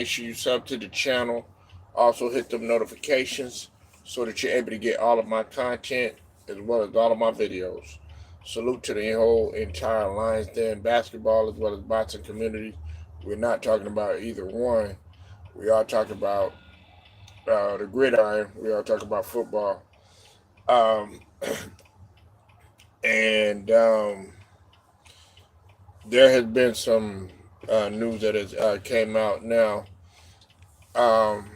Make sure you sub to the channel. Also hit them notifications so that you're able to get all of my content as well as all of my videos. Salute to the whole entire Lions Den basketball as well as boxing community. We're not talking about either one. We are talking about the gridiron. We are talking about football. Um, and there has been some news that has came out now. Um,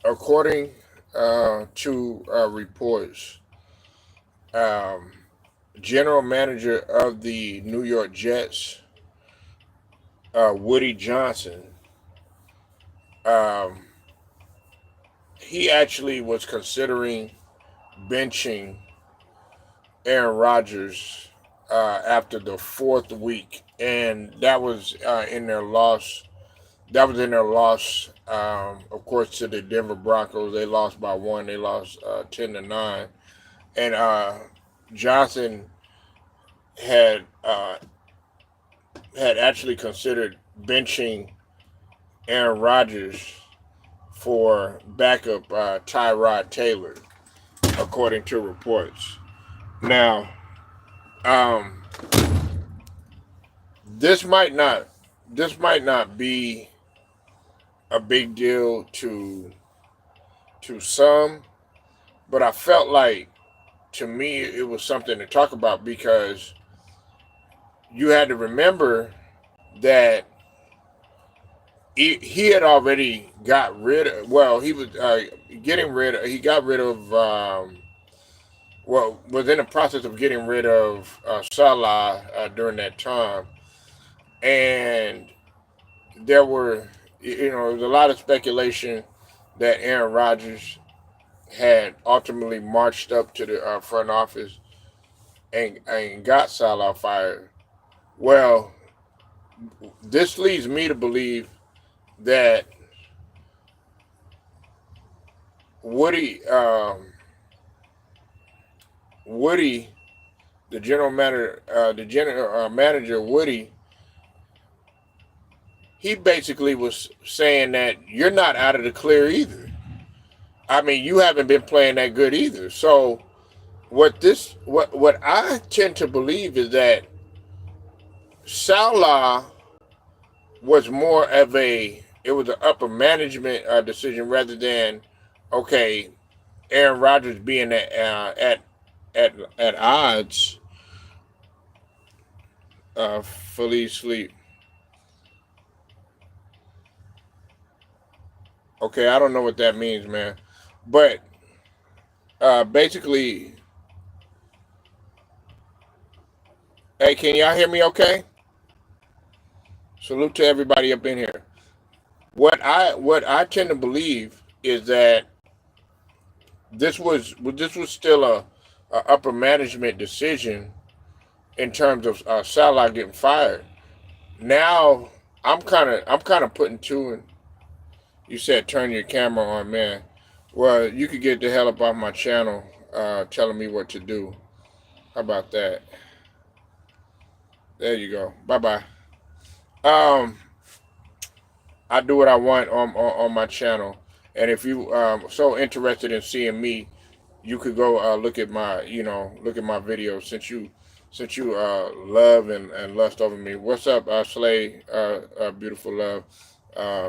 According to reports, um, general manager of the New York Jets, Woody Johnson, um, he actually was considering benching Aaron Rodgers after the fourth week, and that was in their loss. That was in their loss, of course, to the Denver Broncos. They lost by one. They lost 10-9, and Johnson had had actually considered benching Aaron Rodgers for backup Tyrod Taylor, according to reports. Now, um, this might not this might not be a big deal to some, but I felt like to me it was something to talk about because you had to remember that he had already got rid of. Well, he was getting rid of. He got rid of. Well, was in the process of getting rid of Salah during that time, and there were, there was a lot of speculation that Aaron Rodgers had ultimately marched up to the front office and got Salah fired. Well, this leads me to believe that Woody, Woody, the general manager Woody, he basically was saying that you're not out of the clear either. I mean, you haven't been playing that good either. So what I tend to believe is that Salah was more of it was an upper management decision rather than okay, Aaron Rodgers being at odds, fully asleep. Okay, I don't know what that means, man, but basically, hey, can y'all hear me? Okay, salute to everybody up in here. What I tend to believe is that this was still a upper management decision in terms of Salah getting fired. Now I'm kind of putting two and you said turn your camera on, man. Well, you could get the hell up off my channel telling me what to do. How about that? There you go. Bye bye. Um, I do what I want on my channel, and if you so interested in seeing me, you could go look at my look at my videos since you love and lust over me. What's up, Slay? Beautiful love,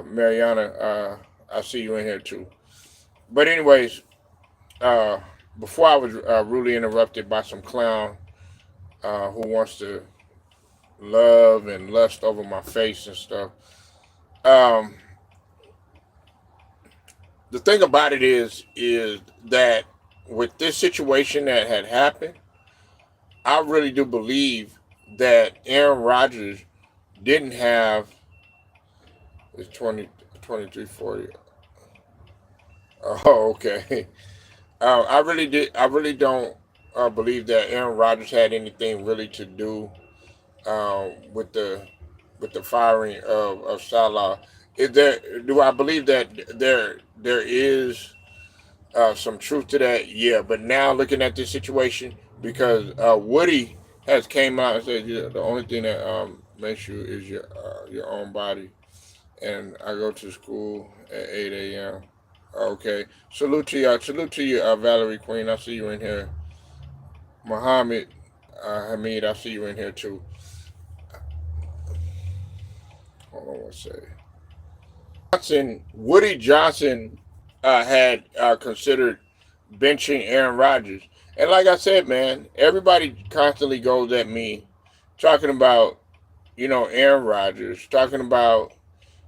Mariana. I see you in here too. But anyways, uh, before I was rudely interrupted by some clown who wants to love and lust over my face and stuff. Um, the thing about it is that with this situation that had happened, I really do believe that Aaron Rodgers didn't have his 2340. Oh, okay. I really did. I really don't believe that Aaron Rodgers had anything really to do with the firing of Salah. Is there? Do I believe that there is some truth to that? Yeah, but now looking at this situation, because Woody has came out and said, yeah, the only thing that makes you is your own body. and I go to school at 8 a.m. Okay. Salute to you. Salute to you, Valerie Queen. I see you in here. Muhammad Hamid, I see you in here too. Hold on one second. Woody Johnson had considered benching Aaron Rodgers. And like I said, man, everybody constantly goes at me talking about, Aaron Rodgers, talking about,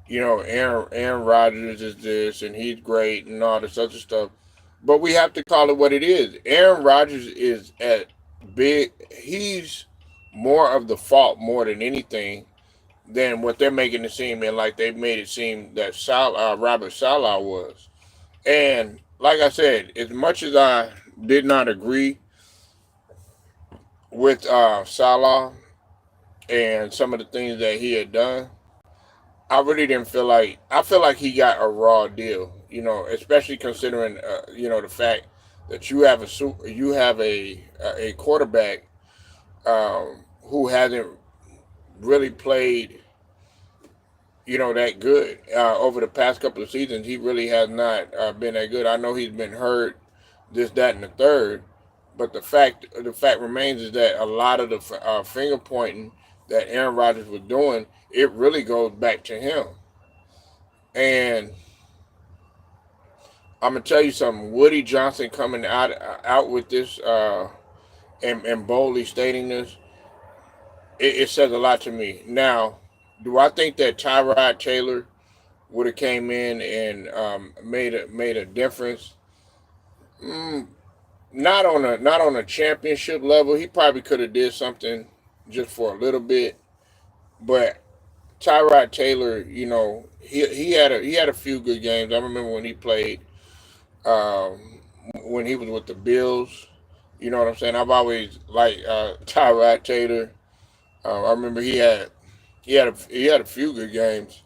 Aaron Rodgers is this and he's great and all this other stuff. But we have to call it what it is. Aaron Rodgers is at he's more of the fault more than anything than what they're making it seem, and like they made it seem that Robert Saleh was. And like I said, as much as I did not agree with Salah and some of the things that he had done, I really didn't feel like I feel like he got a raw deal. Especially considering the fact that you have a quarterback who hasn't really played that good over the past couple of seasons. He really has not been that good. I know he's been hurt, this, that, and the third, but the fact remains is that a lot of the finger pointing that Aaron Rodgers was doing, it really goes back to him. And I'm gonna tell you something. Woody Johnson coming out with this and boldly stating this, it says a lot to me. Now, do I think that Tyrod Taylor would have came in and made a difference? Mm, not on a championship level. He probably could have did something just for a little bit, but Tyrod Taylor, he had a few good games. I remember when he played when he was with the Bills. You know what I'm saying? I've always liked Tyrod Taylor. I remember he had a few good games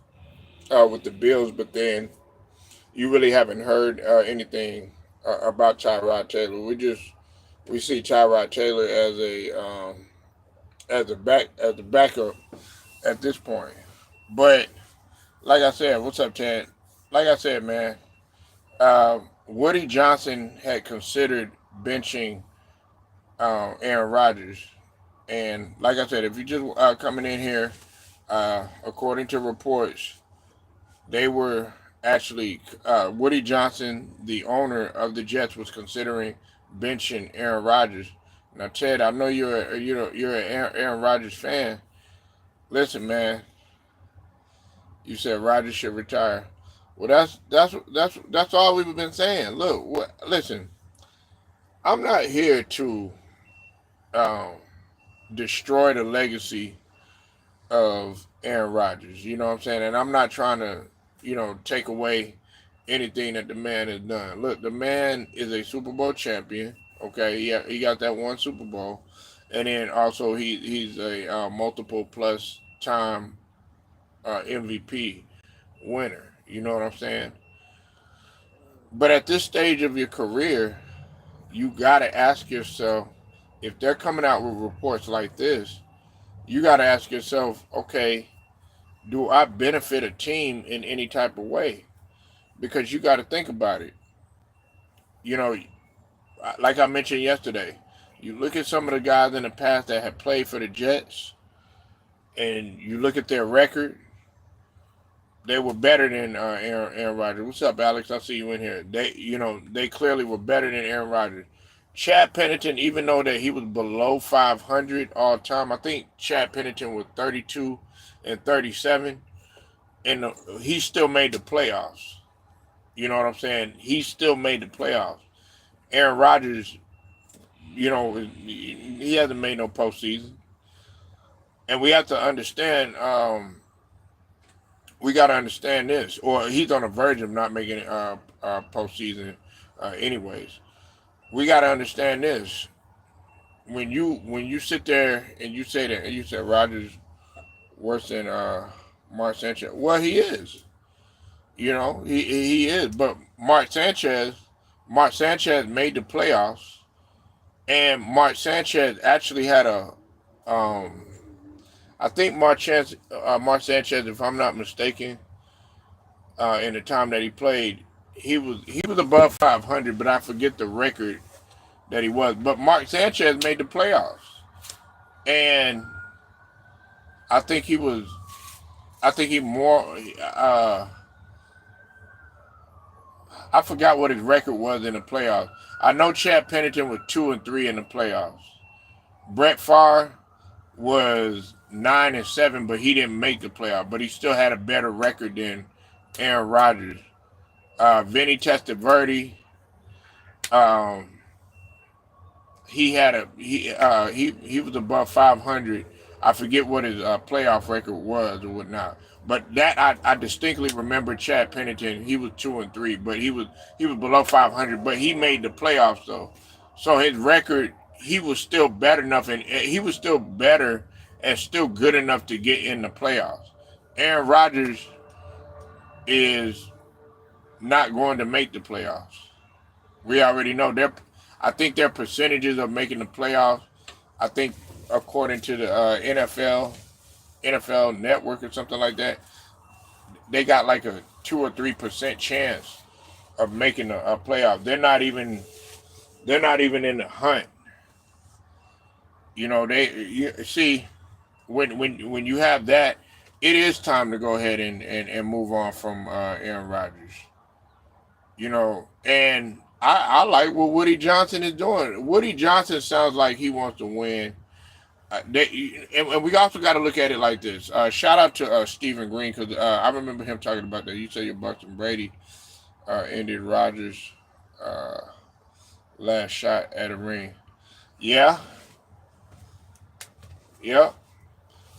with the Bills, but then you really haven't heard anything about Tyrod Taylor. We see Tyrod Taylor as a backup at this point. But like I said, what's up, Ted? Like I said, man, Woody Johnson had considered benching Aaron Rodgers, and like I said, if you just coming in here, according to reports, they were actually Woody Johnson, the owner of the Jets, was considering benching Aaron Rodgers. Now, Ted, I know you're an Aaron Rodgers fan. Listen, man, you said Rodgers should retire. Well, that's all we've been saying. Look, listen, I'm not here to um, destroy the legacy of Aaron Rodgers. You know what I'm saying? And I'm not trying to, take away anything that the man has done. Look, the man is a Super Bowl champion. Okay, he got that one Super Bowl, and then also he's a multiple plus time MVP winner. You know what I'm saying? But at this stage of your career, you got to ask yourself, if they're coming out with reports like this, you got to ask yourself, okay, do I benefit a team in any type of way? Because you got to think about it. You know, like I mentioned yesterday, you look at some of the guys in the past that have played for the Jets, and you look at their record, they were better than Aaron Rodgers. What's up, Alex? I see you in here. They clearly were better than Aaron Rodgers. Chad Pennington, even though that he was below 500 all time, I think Chad Pennington was 32 and 37, and he still made the playoffs. You know what I'm saying? He still made the playoffs. Aaron Rodgers, he hasn't made no postseason, and we have to understand. We got to understand this, or he's on the verge of not making postseason, anyways. We got to understand this. When you sit there and you say that, and you say Rodgers worse than Mark Sanchez, well, he is. He is. But Mark Sanchez made the playoffs, and Mark Sanchez actually had um, I think Mark Sanchez, if I'm not mistaken, in the time that he played. He was above 500, but I forget the record that he was. But Mark Sanchez made the playoffs, and I think he was. I think he more. I forgot what his record was in the playoffs. I know Chad Pennington was 2-3 in the playoffs. Brett Favre was 9-7, but he didn't make the playoff. But he still had a better record than Aaron Rodgers. Vinny Testaverde, um, he had a he was above 500. I forget what his playoff record was or whatnot. But that I distinctly remember Chad Pennington. He was 2-3, but he was below 500. But he made the playoffs though, so his record he was still better enough, and he was still better and still good enough to get in the playoffs. Aaron Rodgers is not going to make the playoffs. We already know their. I think their percentages of making the playoffs. I think according to the NFL Network or something like that, they got like a 2 or 3% chance of making a playoff. They're not even in the hunt. You see when you have that, it is time to go ahead and move on from Aaron Rodgers. And I like what Woody Johnson is doing. Woody Johnson sounds like he wants to win. And we also got to look at it like this. Shout out to Stephen Green because I remember him talking about that. You say your Bucks and Brady ended Rodgers' uh, last shot at a ring. Yeah, yeah,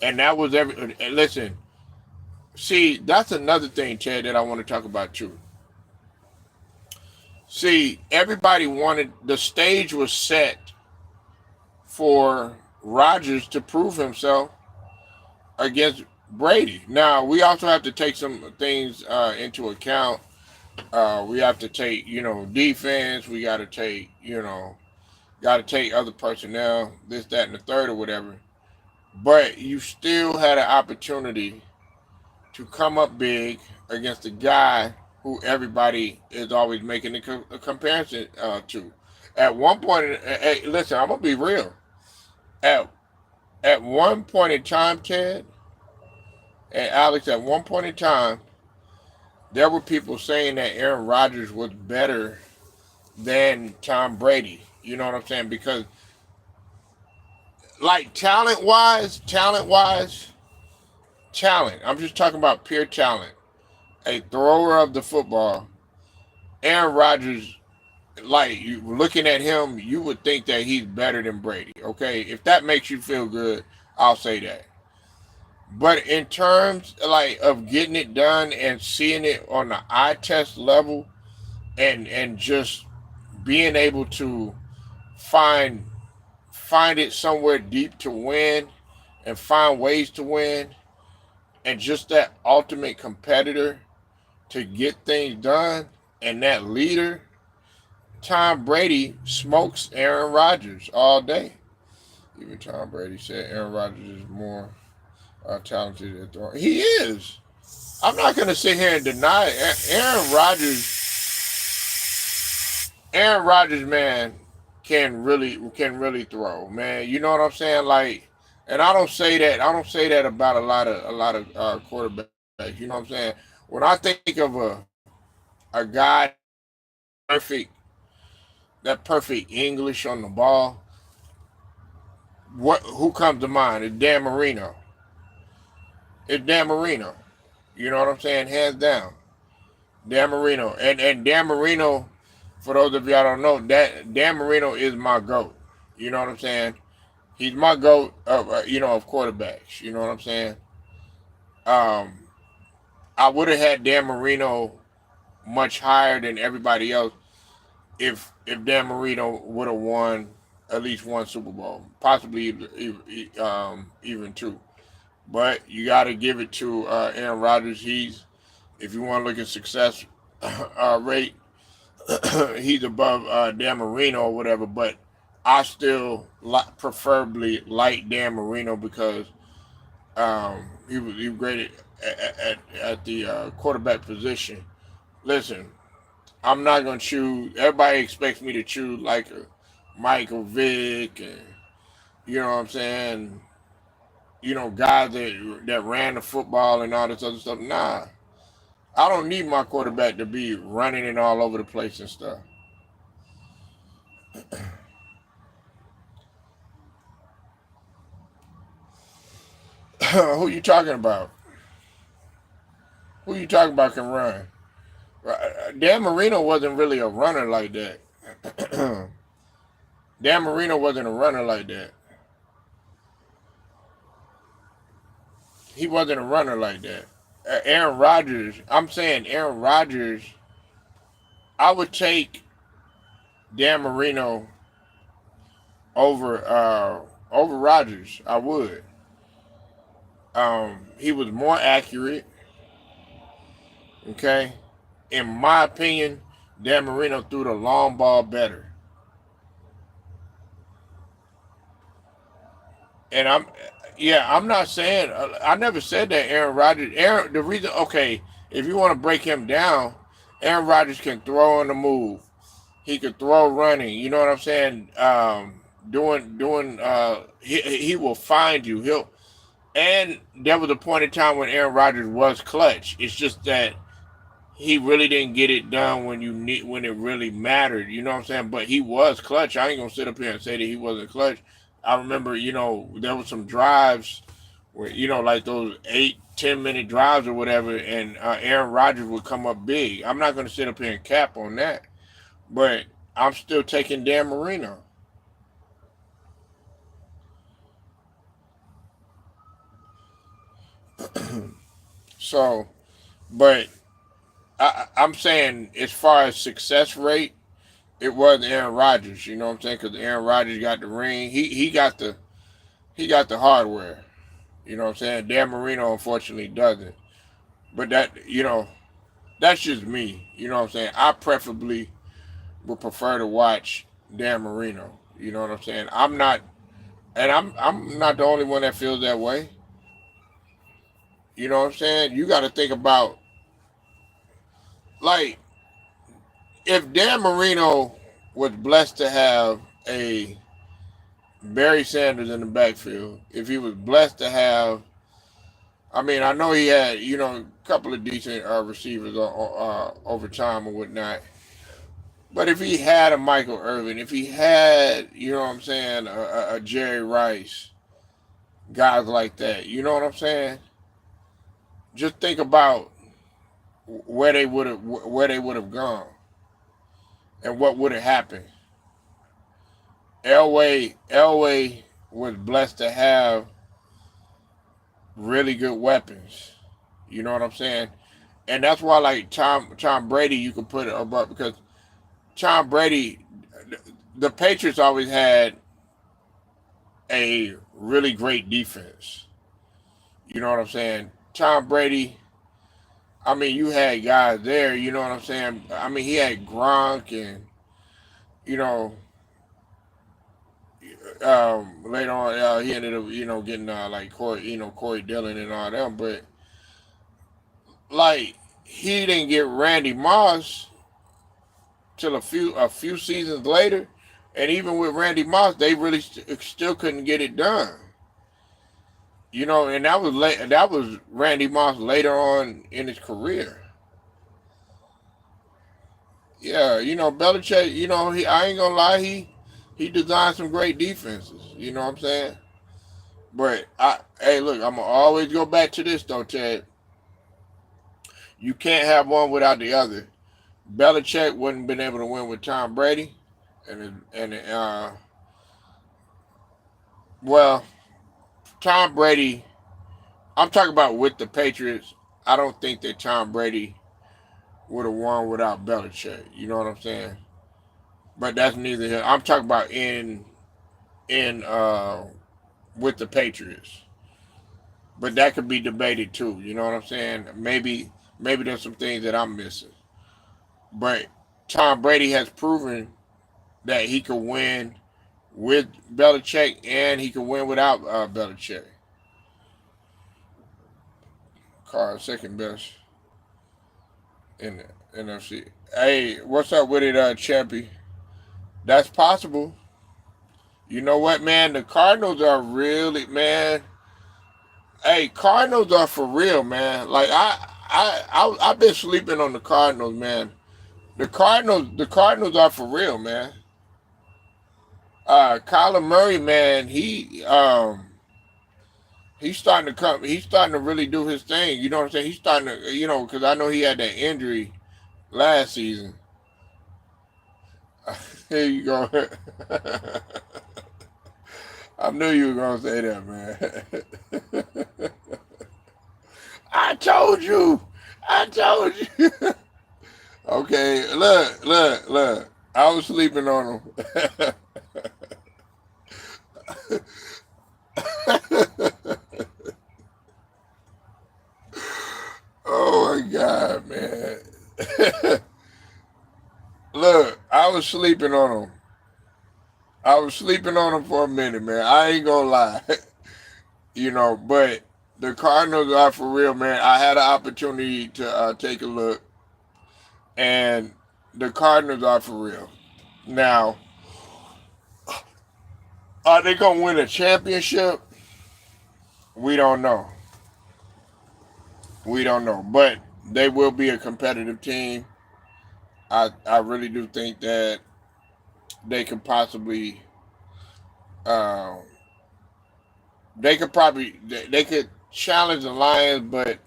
and that was every. Listen, see, that's another thing, Ted, that I want to talk about too. See, everybody wanted the stage was set for Rodgers to prove himself against Brady. Now we also have to take some things into account. We have to take, defense. We got to take other personnel, this, that, and the third, or whatever. But you still had an opportunity to come up big against a guy who everybody is always making a comparison to. At one point, hey, listen, I'm gonna be real. At at one point in time, Ted and Alex, at one point in time, there were people saying that Aaron Rodgers was better than Tom Brady. You know what I'm saying? Because like talent. I'm just talking about pure talent. A thrower of the football, Aaron Rodgers. Like you looking at him, you would think that he's better than Brady. Okay, if that makes you feel good, I'll say that. But in terms like of getting it done and seeing it on the eye test level, and just being able to find find it somewhere deep to win and find ways to win, and just that ultimate competitor to get things done, and that leader, Tom Brady smokes Aaron Rodgers all day. Even Tom Brady said Aaron Rodgers is more talented at throwing. He is. I'm not going to sit here and deny it. Aaron Rodgers. Aaron Rodgers, man, can really throw, man. You know what I'm saying? Like, and I don't say that. I don't say that about a lot of quarterbacks. You know what I'm saying? When I think of a guy perfect that perfect English on the ball, what who comes to mind? It's Dan Marino. It's Dan Marino. You know what I'm saying? Hands down, Dan Marino. And Dan Marino, for those of y'all don't know, that Dan Marino is my goat. You know what I'm saying? He's my goat of quarterbacks. You know what I'm saying? Um, I would have had Dan Marino much higher than everybody else if Dan Marino would have won at least one Super Bowl, possibly even two. But you got to give it to Aaron Rodgers. If you want to look at success rate, he's above Dan Marino or whatever. But I still preferably like Dan Marino because he was great. at the quarterback position. Listen, I'm not gonna choose. Everybody expects me to choose like a Michael Vick, and you know what I'm saying. Guys that ran the football and all this other stuff. Nah, I don't need my quarterback to be running it all over the place and stuff. Who you talking about? Who you talking about can run? Dan Marino wasn't really a runner like that. Dan Marino wasn't a runner like that. He wasn't a runner like that. Aaron Rodgers. I'm saying Aaron Rodgers. I would take Dan Marino over Rodgers. I would. He was more accurate. Okay, in my opinion, Dan Marino threw the long ball better. And I'm not saying I never said that Aaron Rodgers. The reason, okay, if you want to break him down, Aaron Rodgers can throw on the move. He could throw running. You know what I'm saying? Doing. He will find you. And there was a point in time when Aaron Rodgers was clutch. It's just that he really didn't get it done when it really mattered. You know what I'm saying? But he was clutch. I ain't gonna sit up here and say that he wasn't clutch. I remember, there was some drives where, like those 8-10 minute drives or whatever, and Aaron Rodgers would come up big. I'm not gonna sit up here and cap on that, but I'm still taking Dan Marino. So, but I'm saying as far as success rate, it wasn't Aaron Rodgers. You know what I'm saying? Because Aaron Rodgers got the ring. He got the hardware. You know what I'm saying? Dan Marino unfortunately doesn't. But that's just me. You know what I'm saying? I preferably would prefer to watch Dan Marino. You know what I'm saying? I'm not the only one that feels that way. You know what I'm saying? You got to think about, like, if Dan Marino was blessed to have a Barry Sanders in the backfield, if he was blessed to have, I mean, I know he had, a couple of decent receivers over time and whatnot. But if he had a Michael Irvin, if he had, you know what I'm saying, a Jerry Rice, guys like that, you know what I'm saying? Just think about where they would have gone and what would have happened. Elway was blessed to have really good weapons. You know what I'm saying? And that's why, like Tom Brady, you can put it above, because Tom Brady, the Patriots always had a really great defense. You know what I'm saying? Tom Brady, I mean, you had guys there. You know what I'm saying? I mean, he had Gronk, and you know, later on, he ended up, getting like Corey Dillon and all them. But like, he didn't get Randy Moss till a few seasons later, and even with Randy Moss, they really still couldn't get it done. And that was late. That was Randy Moss later on in his career. Yeah, Belichick. I ain't gonna lie, he designed some great defenses. You know what I'm saying? But hey, look, I'm gonna always go back to this though, Ted. You can't have one without the other. Belichick wouldn't been able to win with Tom Brady, and well, Tom Brady. I'm talking about with the Patriots. I don't think that Tom Brady would have won without Belichick. You know what I'm saying? But that's neither here. I'm talking about in with the Patriots. But that could be debated too. You know what I'm saying? Maybe there's some things that I'm missing. But Tom Brady has proven that he could win with Belichick and he can win without Belichick. Card second best in the NFC. Hey, what's up with it, Champy? That's possible. You know what, man? The Cardinals are really, man. Hey, Cardinals are for real, man. Like I've been sleeping on the Cardinals, man. The Cardinals are for real, man. Kyler Murray, man, he's starting to come. He's starting to really do his thing. You know what I'm saying? He's starting to, because I know he had that injury last season. Here you go. I knew you were gonna say that, man. I told you. I told you. Okay, look. I was sleeping on him. Oh my God, man. Look, I was sleeping on him. I was sleeping on him for a minute, man. I ain't gonna lie. But the Cardinals are for real, man. I had an opportunity to take a look, and the Cardinals are for real. Now, are they gonna win a championship? We don't know. We don't know, but they will be a competitive team. I really do think that they could possibly, uh, they could challenge the Lions, but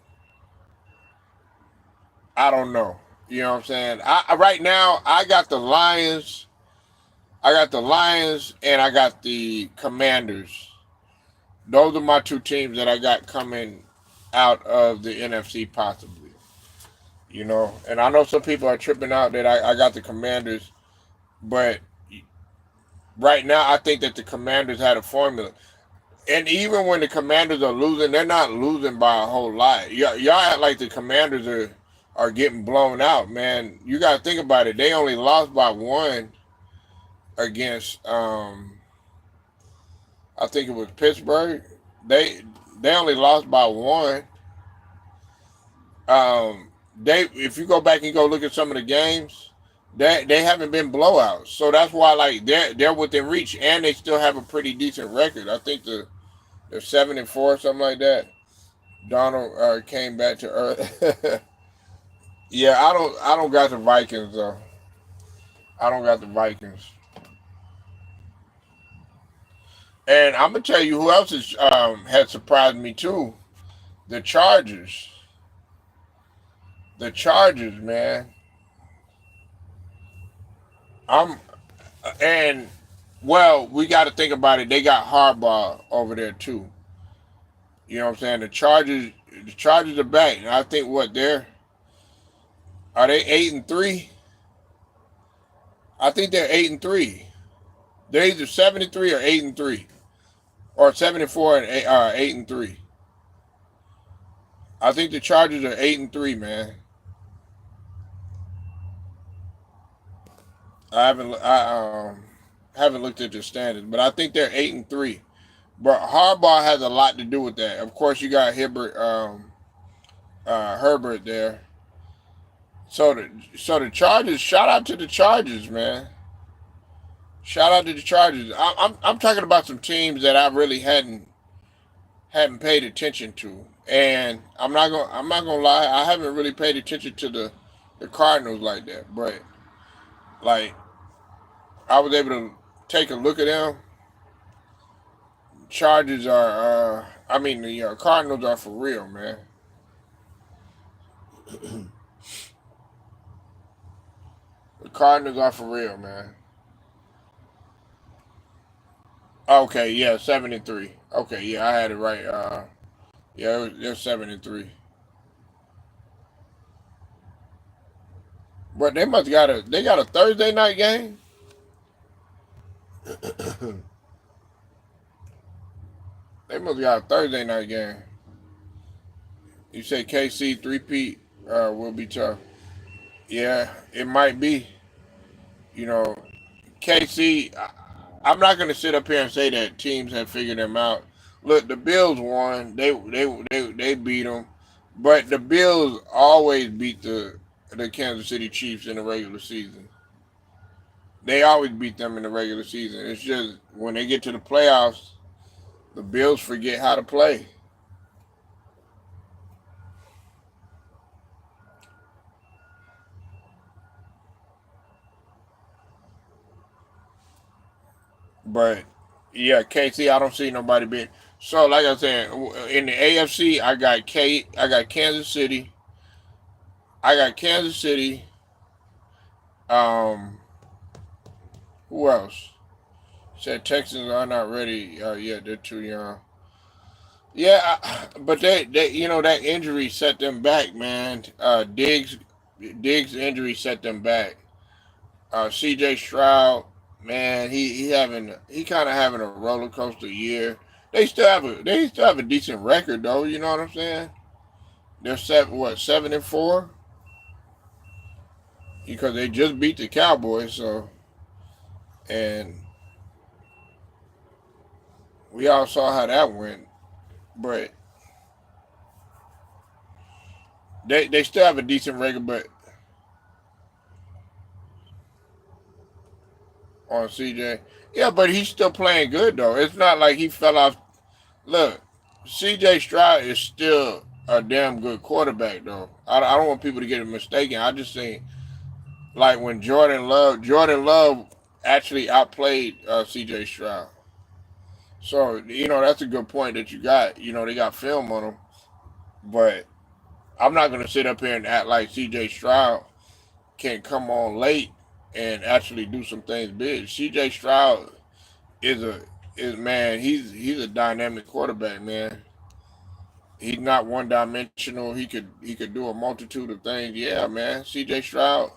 I don't know. You know what I'm saying? Right now I got the Lions. I got the Lions and I got the Commanders. Those are my two teams that I got coming out of the NFC possibly. And I know some people are tripping out that I got the Commanders, but right now I think that the Commanders had a formula. And even when the Commanders are losing, they're not losing by a whole lot. Y'all act like the Commanders are getting blown out, man. You got to think about it. They only lost by one against, I think it was Pittsburgh. They they only lost by one. If you go back and go look at some of the games, they haven't been blowouts. So that's why like they're within reach, and they still have a pretty decent record. I think they're 7-4, something like that. Donald came back to earth. Yeah, I don't got the Vikings though. I don't got the Vikings. And I'm gonna tell you who else had surprised me too. The Chargers. The Chargers, man. I'm and well, we got to think about it. They got Harbaugh over there too. You know what I'm saying? The Chargers are back. And I think are they 8-3? I think they're 8-3. They're either 7-3 or 8-3, or 7-4 and 8-3. I think the Chargers are 8-3, man. I haven't looked at the standings, but I think they're 8-3. But Harbaugh has a lot to do with that. Of course, you got Herbert there. So the Chargers. Shout out to the Chargers, man. Shout out to the Chargers. I'm talking about some teams that I really hadn't paid attention to, and I'm not gonna lie. I haven't really paid attention to the Cardinals like that, but like I was able to take a look at them. Chargers are. I mean, the Cardinals are for real, man. The Cardinals are for real, man. Okay, yeah, 7-3. Okay, yeah, I had it right. Yeah, they're 7-3. But they got a Thursday night game. They must got a Thursday night game. You say KC three-peat will be tough. Yeah, it might be. You know, KC. I'm not going to sit up here and say that teams have figured them out. Look, the Bills won. They beat them, But the Bills always beat the Kansas City Chiefs in the regular season. They always beat them in the regular season. It's just when they get to the playoffs, the Bills forget how to play. But yeah, KC, I don't see nobody being. So like I said, in the AFC, I got Kansas City, I got Kansas City. Um, who else? Said Texans are not ready yet. They're too young. Yeah, but that injury set them back, man. Diggs injury set them back. C.J. Stroud, man, he kind of having a roller coaster year. They still have a decent record though. You know what I'm saying? They're 7-4 because they just beat the Cowboys. So and we all saw how that went. But they still have a decent record, but on CJ. Yeah, but he's still playing good though. It's not like he fell off. Look, CJ Stroud is still a damn good quarterback though. I don't want people to get it mistaken. I just think like when Jordan Love actually outplayed CJ Stroud. So that's a good point that you got. They got film on him, but I'm not gonna sit up here and act like CJ Stroud can come on late and actually do some things big. CJ Stroud is a is man. He's a dynamic quarterback, man. He's not one dimensional. He could do a multitude of things. Yeah, man. C.J. Stroud,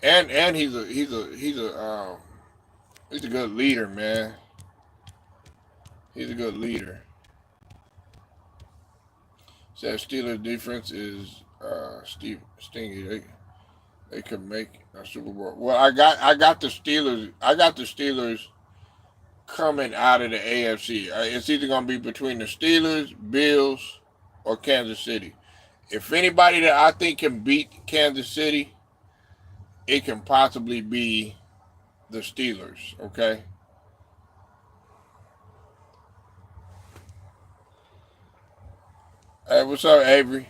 and he's a good leader, man. He's a good leader. Says Steelers defense is Steve Stingy. They could make a Super Bowl. Well, I got the Steelers. I got the Steelers coming out of the AFC. It's either gonna be between the Steelers, Bills, or Kansas City. If anybody that I think can beat Kansas City, it can possibly be the Steelers. Okay. Hey, what's up, Avery?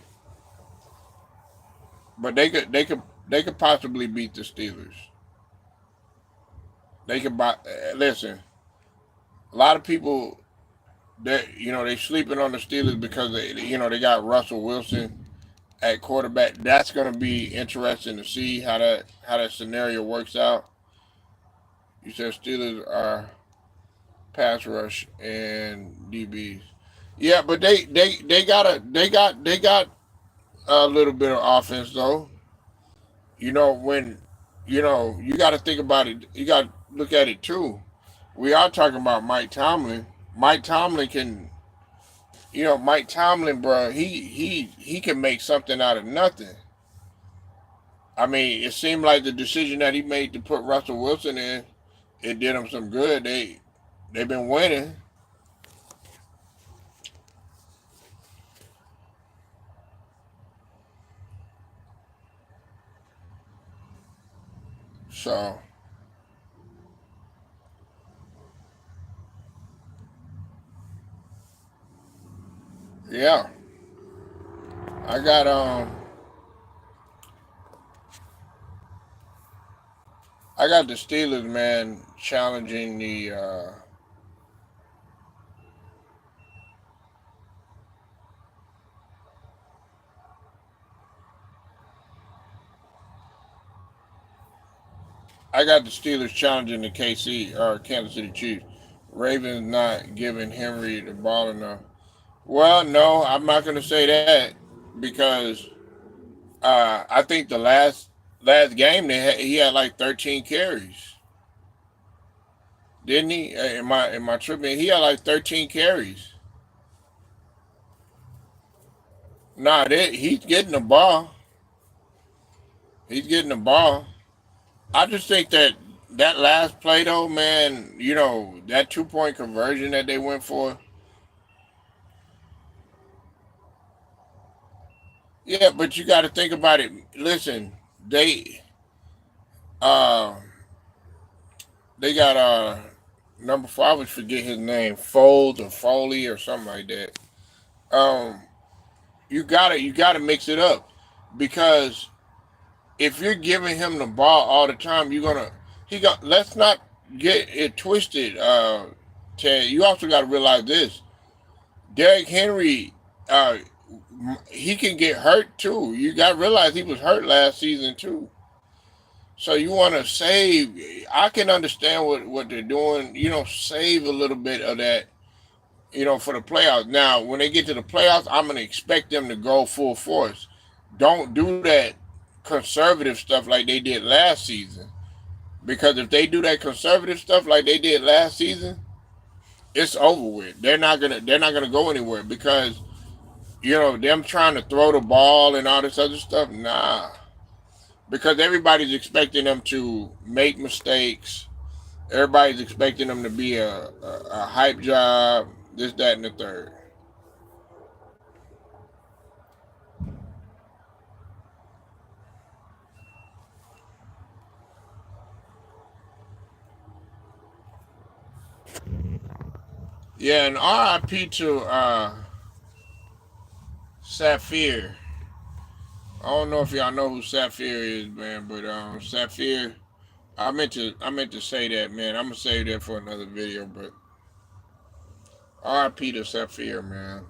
But they could possibly beat the Steelers. They could buy. Listen, a lot of people they sleeping on the Steelers because they got Russell Wilson at quarterback. That's going to be interesting to see how that scenario works out. You said Steelers are pass rush and DBs. Yeah, but they got a little bit of offense though. When you got to think about it. You got to look at it too. We are talking about Mike Tomlin. Mike Tomlin can, Mike Tomlin, bro. He can make something out of nothing. I mean, it seemed like the decision that he made to put Russell Wilson in, it did him some good. They've been winning. So yeah, I got I got the Steelers, man, challenging the. I got the Steelers challenging the KC or Kansas City Chiefs. Ravens not giving Henry the ball enough. Well, no, I'm not going to say that because I think the last game he had like 13 carries, didn't he? In my tripping? He had like 13 carries. Nah, he's getting the ball. He's getting the ball. I just think that last play though, man, that 2 point conversion that they went for. Yeah, but you got to think about it. Listen, they uh they got number four. I always forget his name, Fold or Foley or something like that. Um, you gotta mix it up because if you're giving him the ball all the time, you're gonna he got. Let's not get it twisted. Ted, you also got to realize this: Derrick Henry, uh, he can get hurt too. You got to realize he was hurt last season too. So you want to save. I can understand what they're doing. Save a little bit of that. For the playoffs. Now, when they get to the playoffs, I'm gonna expect them to go full force. Don't do that conservative stuff like they did last season. Because if they do that conservative stuff like they did last season, it's over with. They're not gonna go anywhere because them trying to throw the ball and all this other stuff. Nah, because everybody's expecting them to make mistakes. Everybody's expecting them to be a hype job. This, that, and the third. Yeah, and RIP to Sapphire. I don't know if y'all know who Sapphire is, man, but Sapphire. I meant to say that, man. I'm gonna save that for another video, but RIP to Sapphire, man.